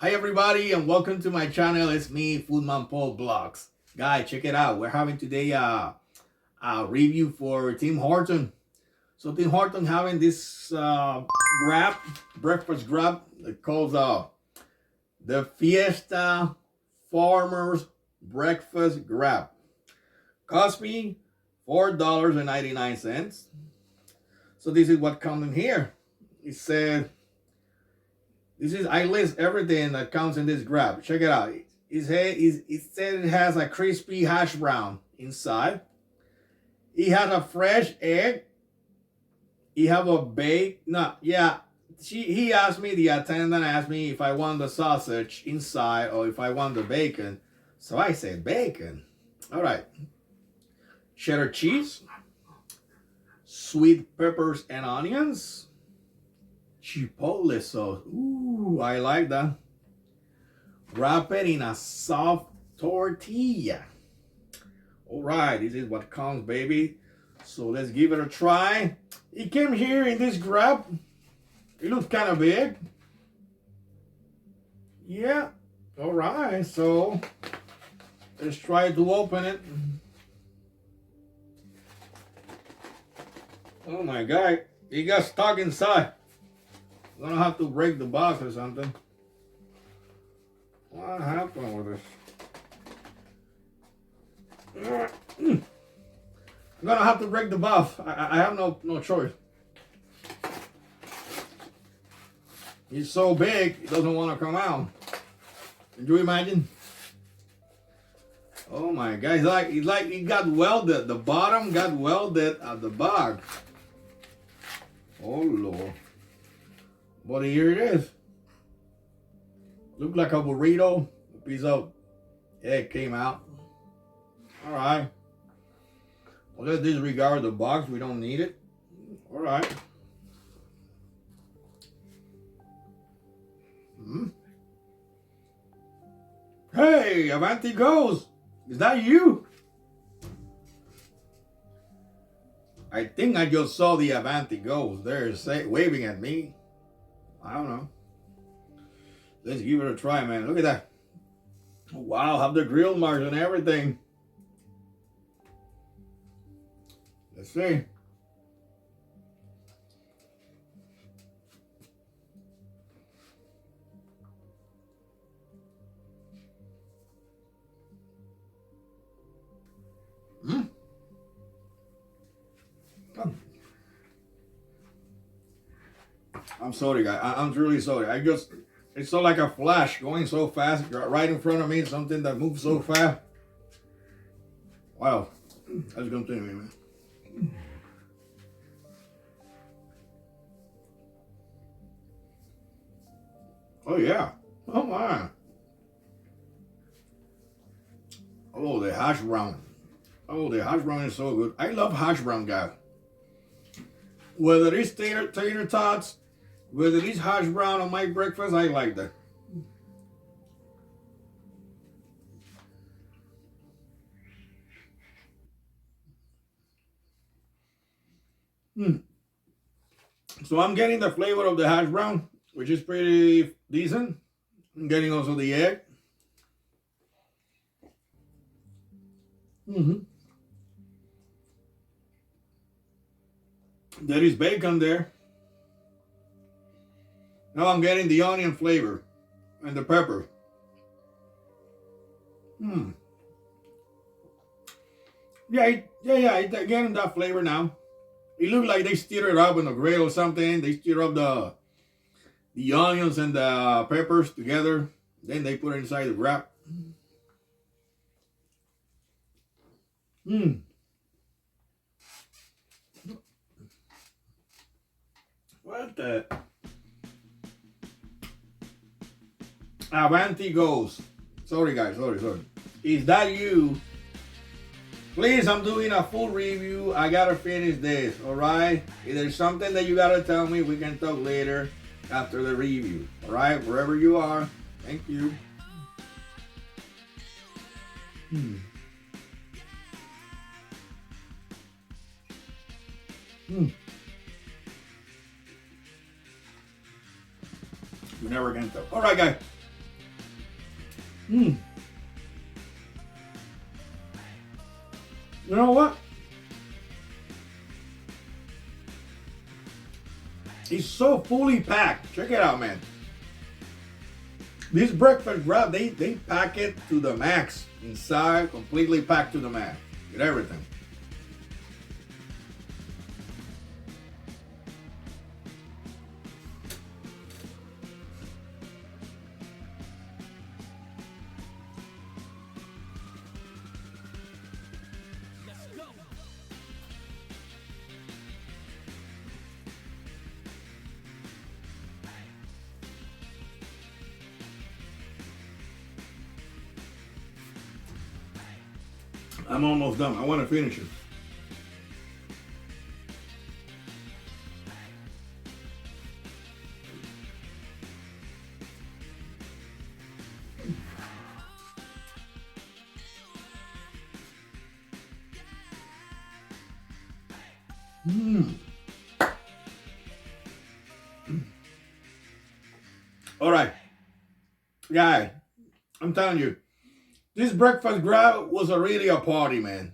Hi everybody and welcome to my channel. It's me, Foodman Paul Vlogs. Guys, check it out. We're having today a review for Tim Horton. So Tim Horton having this breakfast wrap that calls the Fiesta Farmers Breakfast Wrap. Cost me $4.99. So this is what comes in here. It said I list everything that comes in this wrap. Check it out. It said it has a crispy hash brown inside. It has a fresh egg. He have a bake. No, yeah. He asked me, the attendant asked me if I want the sausage inside or if I want the bacon. So I said bacon. All right. Cheddar cheese, sweet peppers and onions, chipotle sauce. Ooh, I like that. Wrap it in a soft tortilla. All right, this is what comes, baby. So let's give it a try. It came here in this wrap. It looks kind of big. Yeah. All right, so let's try to open it. Oh my God, it got stuck inside. I'm gonna have to break the box or something. What happened with this? I'm gonna have to break the box. I have no choice. It's so big, it doesn't want to come out. Can you imagine? Oh my God, it's like it got welded. The bottom got welded at the box. Oh Lord. But here it is. Look like a burrito. A piece of egg came out. All right. Well, let's disregard the box. We don't need it. All right. Hey, Avanti goes. Is that you? I think I just saw the Avanti goes there waving at me. I don't know. Let's give it a try, man. Look at that. Wow, have the grill marks and everything. Let's see. I'm sorry, guys. I'm really sorry. It's so like a flash going so fast right in front of me. Something that moves so fast. Wow. Let's continue, man. Oh, yeah. Oh, my. Oh, the hash brown. Oh, the hash brown is so good. I love hash brown, guys. Whether it's tater tots, whether it's hash brown on my breakfast, I like that. So I'm getting the flavor of the hash brown, which is pretty decent. I'm getting also the egg. There is bacon there. Now I'm getting the onion flavor and the pepper. Yeah, it's getting that flavor now. It looks like they stir it up in a grill or something. They stir up the onions and the peppers together. Then they put it inside the wrap. What the? Avanti goes. Sorry, guys. Sorry. Is that you? Please, I'm doing a full review. I gotta finish this, all right? If there's something that you gotta tell me, we can talk later after the review, all right? Wherever you are. Thank you. You never can tell. All right, guys. You know what? It's so fully packed. Check it out, man. This breakfast wrap, they pack it to the max. Inside, completely packed to the max. With everything. I'm almost done. I want to finish it. All right, guys, I'm telling you, this breakfast grab was really a party, man.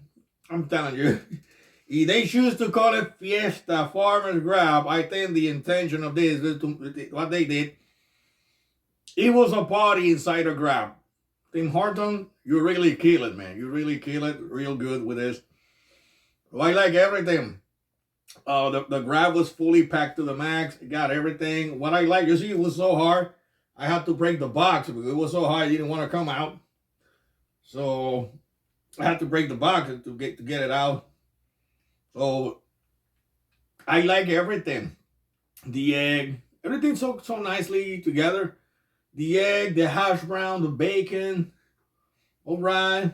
I'm telling you. If they choose to call it Fiesta Farmers Grab, I think the intention of this, what they did, it was a party inside a grab. Tim Hortons, you really kill it, man. You really kill it real good with this. I like everything. The grab was fully packed to the max. It got everything. What I like, you see, it was so hard. I had to break the box because it was so hard. It didn't want to come out. So I had to break the box to get it out. So I like everything. The egg, everything so nicely together. The egg, the hash brown, the bacon. All right.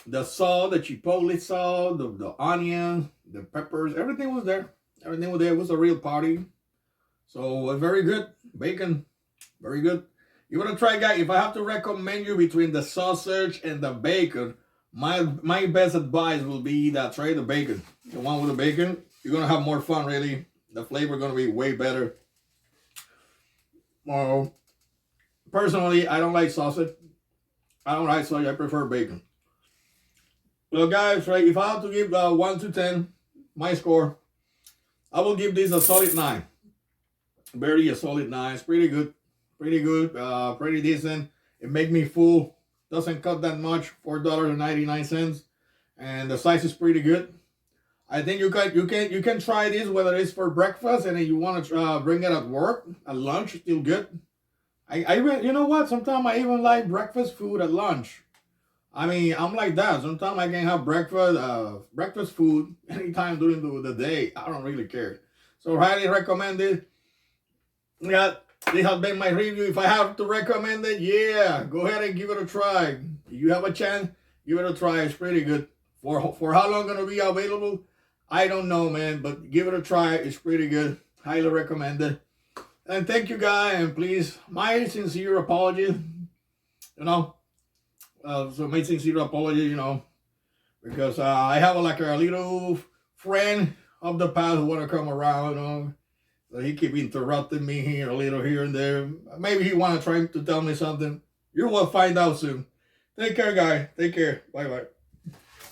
The salt, the chipotle salt, the onions, the peppers, everything was there. Everything was there. It was a real party. So very good. Bacon, very good. You want to try, guys? If I have to recommend you between the sausage and the bacon, my best advice will be that try the bacon. The one with the bacon, you're going to have more fun, really. The flavor going to be way better. Personally, I don't like sausage. I don't like sausage. I prefer bacon. Well, guys, right, if I have to give 1 to 10, my score, I will give this a solid 9. Barely a solid 9. It's pretty good. Pretty good. Pretty decent. It made me full. Doesn't cut that much. $4.99. And the size is pretty good. I think you can try this, whether it's for breakfast and you want to bring it at work, at lunch, still good. You know what? Sometimes I even like breakfast food at lunch. I mean, I'm like that. Sometimes I can have breakfast food anytime during the day. I don't really care. So highly recommend it. Yeah, this has been my review. If I have to recommend it, yeah, go ahead and give it a try. If you have a chance, give it a try. It's pretty good. For how long gonna be available, I don't know, man. But give it a try. It's pretty good. Highly recommend it. And thank you, guys. And please, my sincere apologies. You know. So my sincere apology, you know, because I have like a little friend of the past who want to come around, you know. So he keep interrupting me here a little here and there. Maybe he want to try to tell me something. You will find out soon. Take care, guys. Take care. Bye-bye.